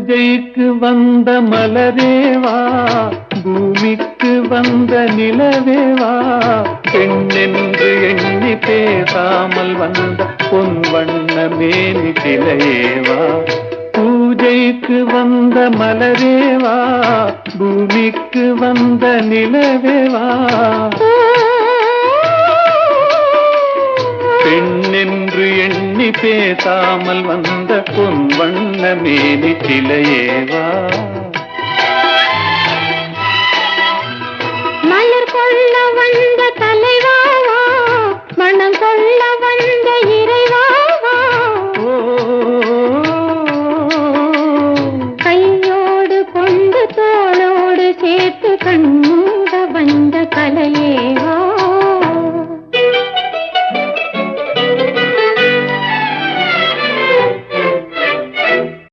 பூஜைக்கு வந்த மலரேவா, பூமிக்கு வந்த நிலவேவா, பெண்ணென்று எண்ணி பேசாமல் வந்த பொன் வண்ண மேனி சிலையேவா. பூஜைக்கு வந்த மலரேவா, பூமிக்கு வந்த நிலவேவா, பெண்ணென்று எண்ணி பேசாமல் வந்த பொன் வண்ண மேனி சிலையேவா. மலர் கொள்ள வந்த தலைவாவா, மனம் கொள்ள